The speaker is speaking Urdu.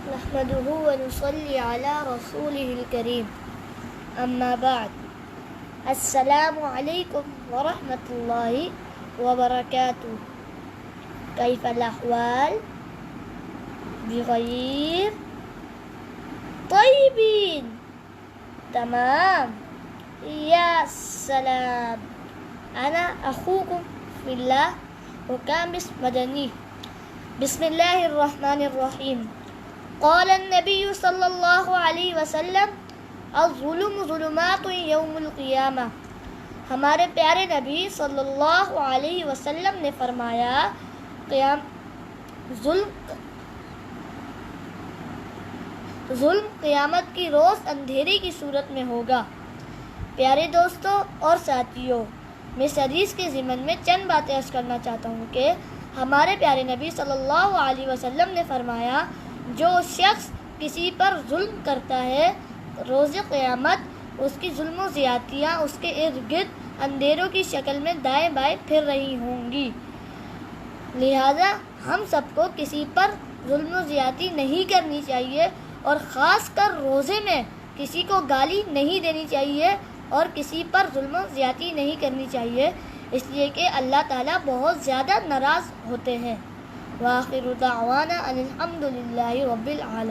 نحمده ونصلي على رسوله الكريم اما بعد السلام علیکم ورحمۃ اللہ وبرکاتہ. کیف الاحوال؟ بخیر؟ طیبین؟ تمام؟ یا سلام. انا اخوکم فی اللہ وکامس مدنی. بسم اللہ الرحمن الرحیم. قال النبی صلی اللہ علیہ وسلم الظلم ظلمات یوم القیامہ. ہمارے پیارے نبی صلی اللہ علیہ وسلم نے فرمایا ظلم قیامت کی روز اندھیرے کی صورت میں ہوگا. پیارے دوستوں اور ساتھیوں، میں اس حدیث کے ضمن میں چند باتیں عرض کرنا چاہتا ہوں کہ ہمارے پیارے نبی صلی اللہ علیہ وسلم نے فرمایا جو شخص کسی پر ظلم کرتا ہے روز قیامت اس کی ظلم و زیادتیاں اس کے ارد گرد اندھیروں کی شکل میں دائیں بائیں پھر رہی ہوں گی. لہذا ہم سب کو کسی پر ظلم و زیادتی نہیں کرنی چاہیے، اور خاص کر روزے میں کسی کو گالی نہیں دینی چاہیے اور کسی پر ظلم و زیادتی نہیں کرنی چاہیے، اس لیے کہ اللہ تعالیٰ بہت زیادہ ناراض ہوتے ہیں. وآخر دعوانا ان الحمد للہ رب العالمین.